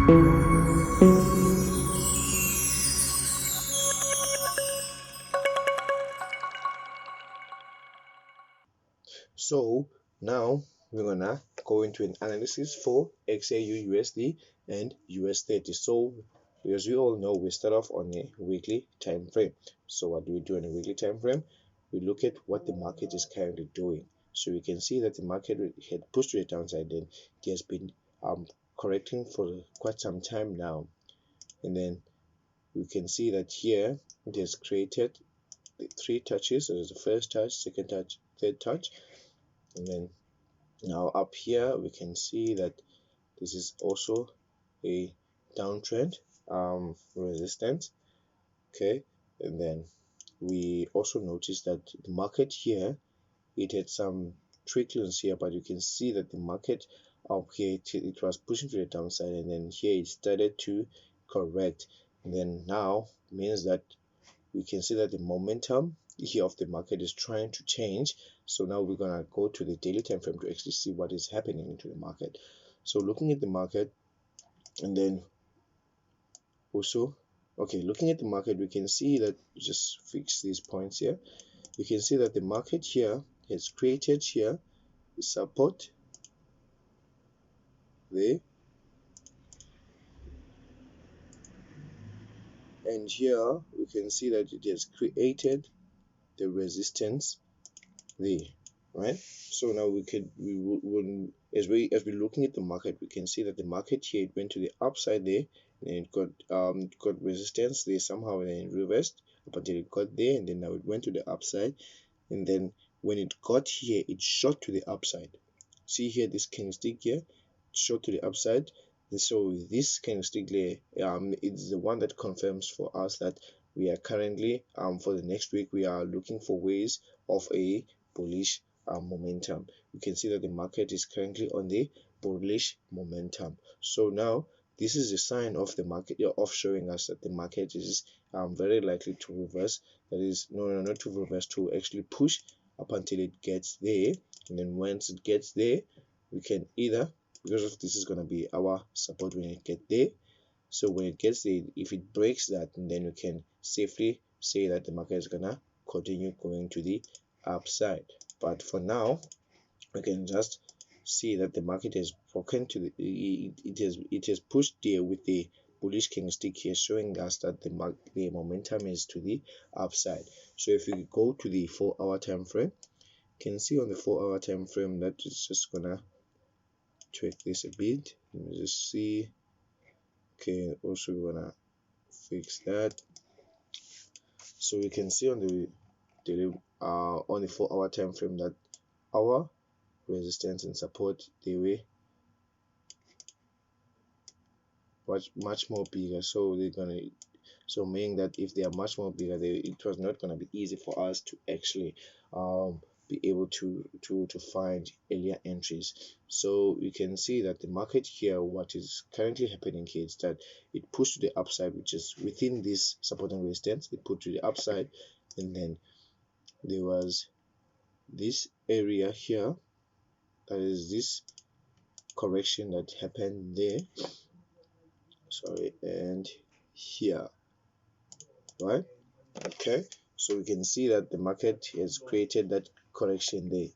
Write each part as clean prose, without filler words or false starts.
So now we're gonna go into an analysis for XAUUSD and US30. So as we all know, we start off on a weekly time frame. So what do we do on a weekly time frame? We look at what the market is currently doing. So we can see that the market had pushed to the downside, then it has been correcting for quite some time now, and then we can see that here it has created the three touches. So there's the first touch, second touch, third touch, and then now up here we can see that this is also a downtrend resistance. Okay, and then we also notice that the market here, it had some tricklings here, but you can see that the market up here, it was pushing to the downside, and then here it started to correct, and then now means that we can see that the momentum here of the market is trying to change. So now we're gonna go to the daily time frame to actually see what is happening into the market. So looking at the market, and then also, okay, looking at the market, we can see that, just fix these points here, you can see that the market here has created here support there, and here we can see that it has created the resistance there, right? So now as we're looking at the market, we can see that the market here, it went to the upside there, and it got resistance there somehow, and then it reversed up until it got there, and then now it went to the upside, and then when it got here, it shot to the upside. See here, this candlestick here, it shot to the upside. And so this candlestick there, it's the one that confirms for us that we are currently for the next week, we are looking for ways of a bullish momentum. You can see that the market is currently on the bullish momentum. So now this is a sign of the market of showing us that the market is very likely to reverse. That is, no, not to reverse, to actually push up until it gets there, and then once it gets there, we can either, because of this is going to be our support when it gets there, so when it gets there, if it breaks that, then we can safely say that the market is gonna continue going to the upside. But for now, we can just see that the market has broken to the it has pushed there with the bullish candlestick here, showing us that the momentum is to the upside. So if we go to the 4-hour time frame, you can see on the 4-hour time frame that it's just gonna tweak this a bit. Let me just see. Okay, also we're gonna fix that. So we can see on the 4-hour time frame that our resistance and support, they were much more bigger. So they're gonna, so meaning that if they are much more bigger, it was not gonna be easy for us to actually be able to find earlier entries. So you can see that the market here, what is currently happening here is that it pushed to the upside, which is within this support and resistance. It put to the upside, and then there was this area here, that is this correction that happened there, sorry, and here, right? Okay, so we can see that the market has created that correction there.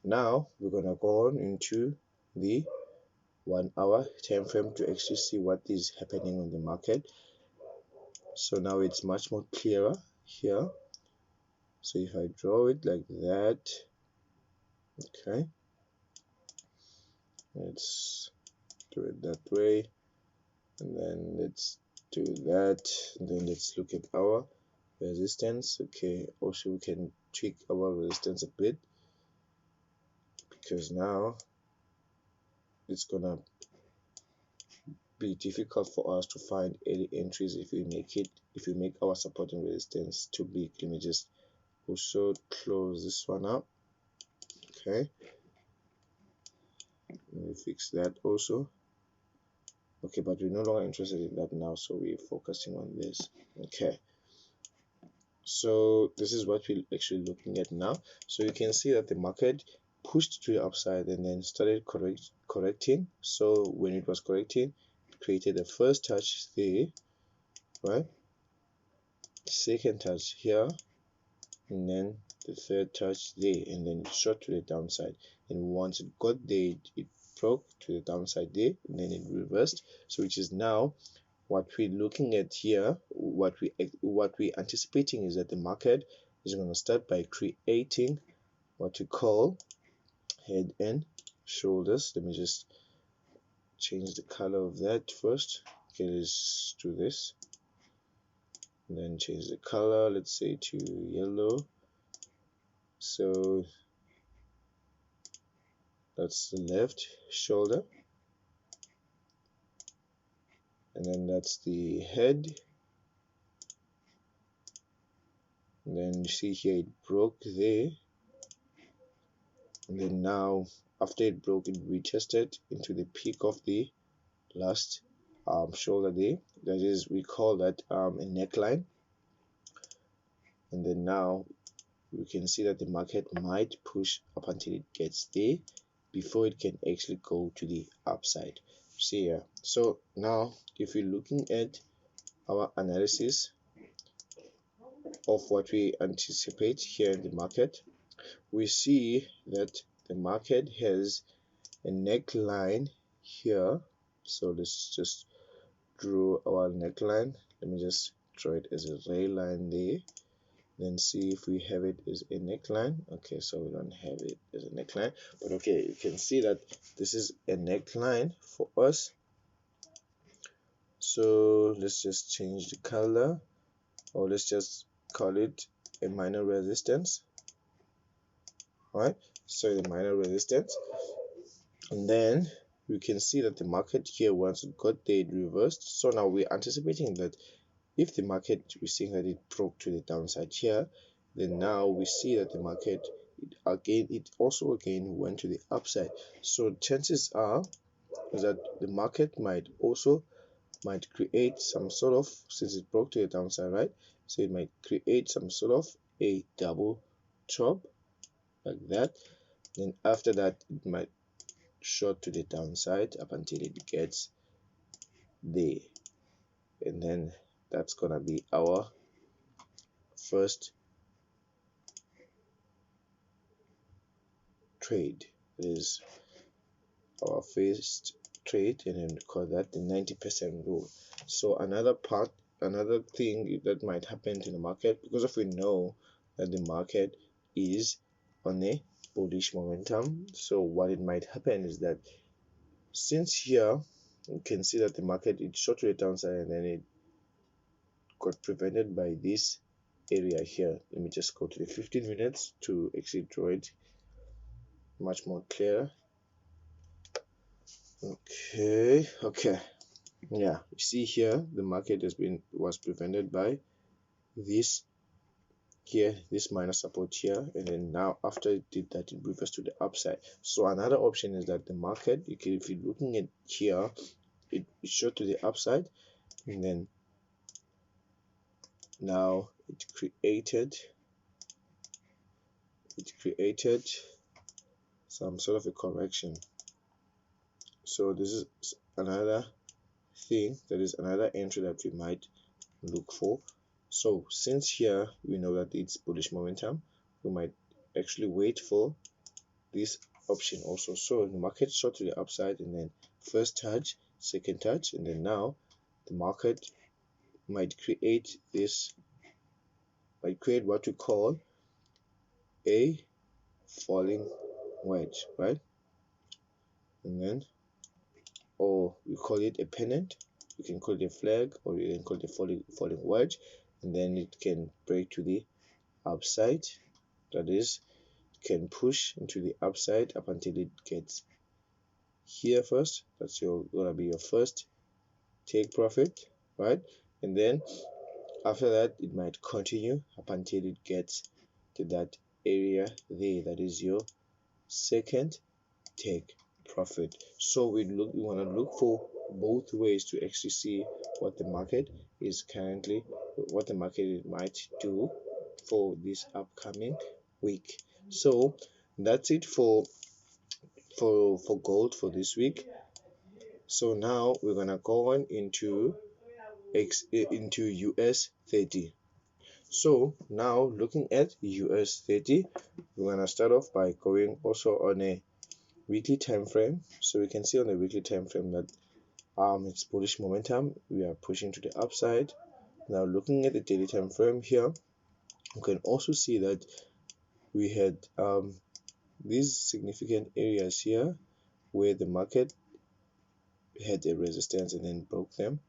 Now we're gonna go on into the 1-hour time frame to actually see what is happening on the market. So now it's much more clearer here. So if I draw it like that, okay, let's do it that way, and then let's do that, and then let's look at our resistance. Okay, also we can tweak our resistance a bit, because now it's gonna be difficult for us to find early entries if we make our support and resistance too big. Let me just also close this one up. Okay, let me fix that also. Okay, but we're no longer interested in that now, so we're focusing on this. Okay, so this is what we're actually looking at now. So you can see that the market pushed to the upside and then started correcting. So when it was correcting, it created the first touch there, right? Second touch here, and then the third touch there, and then it shot to the downside. And once it got there, it broke to the downside there, and then it reversed. So which is now what we're looking at here. What we're anticipating is that the market is going to start by creating what we call head and shoulders. Let me just change the color of that first. Okay, let's do this, and then change the color, let's say to yellow. So that's the left shoulder, and then that's the head, and then you see here it broke there, and then now after it broke, it retested into the peak of the last shoulder there. That is, we call that a neckline. And then now we can see that the market might push up until it gets there before it can actually go to the upside. See here. So now if we're looking at our analysis of what we anticipate here in the market, we see that the market has a neckline here. So let's just draw our neckline. Let me just draw it as a ray line there, then see if we have it as a neckline. Okay, so we don't have it as a neckline, but okay, you can see that this is a neckline for us. So let's just change the color, or let's just call it a minor resistance. All right, so the minor resistance, and then we can see that the market here, once it got there, it reversed. So now we're anticipating that if the market, we're seeing that it broke to the downside here, then now we see that the market it also again went to the upside. So chances are that the market might create some sort of, since it broke to the downside, right? So it might create some sort of a double top like that. Then after that, it might short to the downside up until it gets there, and then that's gonna be our first trade. It is our first trade, and then we call that the 90% rule. So another thing that might happen to the market, because if we know that the market is on a bullish momentum, so what it might happen is that, since here you can see that the market, it shot to the downside and then it got prevented by this area here. Let me just go to the 15 minutes to actually draw it much more clear. Okay, yeah, you see here the market was prevented by this here, this minor support here, and then now after it did that, it reversed to the upside. So another option is that the market, if you're looking at here, it shot to the upside, and then now it created some sort of a correction. So this is another thing, that is another entry that we might look for. So since here we know that it's bullish momentum, we might actually wait for this option also. So the market shot to the upside, and then first touch, second touch, and then now the market might create what we call a falling wedge, right? And then, or we call it a pennant, you can call it a flag, or you can call it a falling wedge, and then it can break to the upside. That is, it can push into the upside up until it gets here first. That's gonna be your first take profit, right? And then after that, it might continue up until it gets to that area there. That is your second take profit. So we want to look for both ways to actually see what the market is currently, what the market might do for this upcoming week. So that's it for for gold for this week. So now we're gonna go on into US30. So now looking at US30, we're gonna start off by going also on a weekly time frame. So we can see on the weekly time frame that it's bullish momentum. We are pushing to the upside. Now looking at the daily time frame here, you can also see that we had these significant areas here where the market had a resistance and then broke them.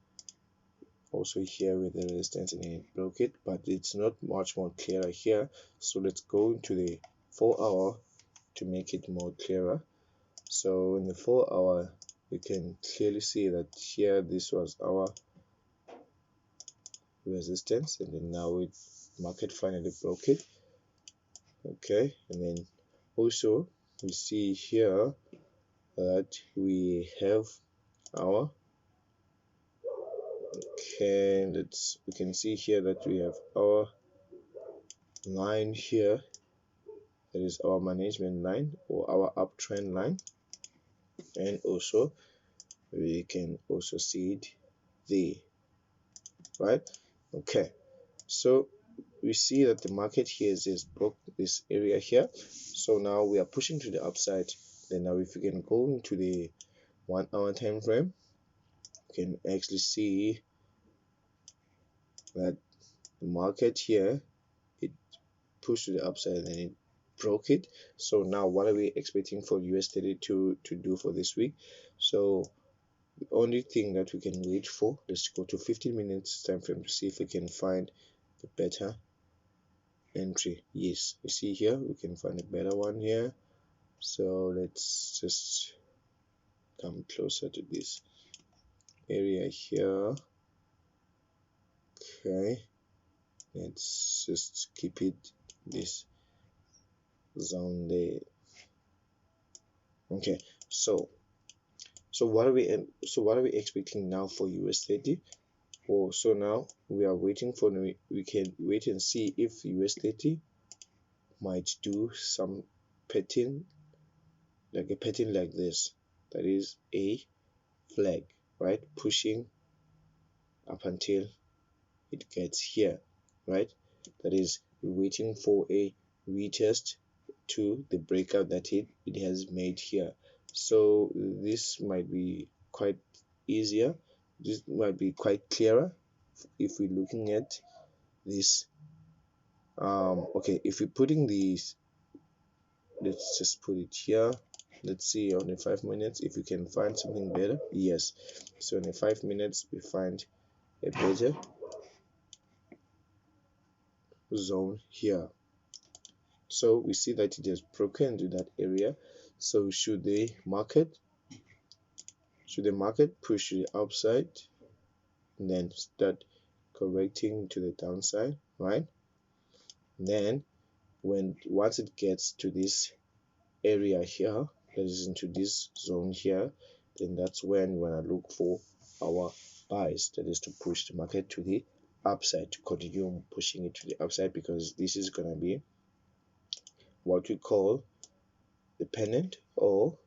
Also here with the resistance and then it broke it, but it's not much more clearer here. So let's go into the 4-hour to make it more clearer. So in the 4-hour, you can clearly see that here this was our resistance, and then now it market finally broke it. Okay, and then also we see here that we have our we can see here that we have our line here, that is our management line or our uptrend line, and also we can also see it there, right? Okay, so we see that the market here just broke this area here, so now we are pushing to the upside. Then now if you can go into the 1-hour time frame, you can actually see that the market here, it pushed to the upside and it broke it. So now what are we expecting for US30 to do for this week? So the only thing that we can wait for, let's go to 15 minutes time frame to see if we can find a better entry. Yes, you see here we can find a better one here. So let's just come closer to this area here. Okay, let's just keep it this zone there. Okay, so what are we expecting now for US30? Oh, so now we are waiting for, we can wait and see if US30 might do some pattern, like a pattern like this, that is a flag, right, pushing up until it gets here, right? That is, we're waiting for a retest to the breakout that it has made here. So this might be quite easier, this might be quite clearer if we're looking at this. Okay, if we're putting these, let's just put it here. Let's see on the 5 minutes if we can find something better. Yes, so in the 5 minutes we find a better zone here. So we see that it has broken to that area. So should the market push to the upside and then start correcting to the downside, right? Then once it gets to this area here, that is into this zone here, then that's when we want to look for our buys, that is to push the market to the upside, to continue pushing it to the upside, because this is going to be what we call the pennant or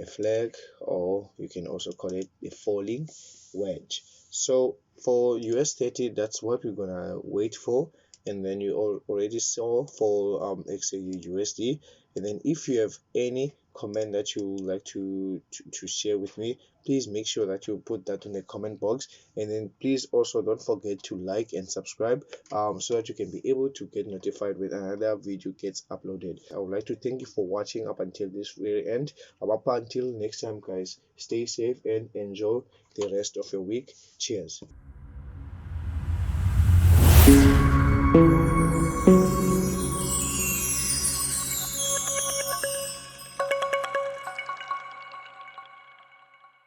a flag, or you can also call it a falling wedge. So for US30, that's what we're gonna wait for. And then you already saw for XAUUSD. And then if you have any comment that you would like to share with me, please make sure that you put that in the comment box. And then please also don't forget to like and subscribe so that you can be able to get notified when another video gets uploaded. I would like to thank you for watching up until this very end. Up until next time, guys, stay safe and enjoy the rest of your week. Cheers.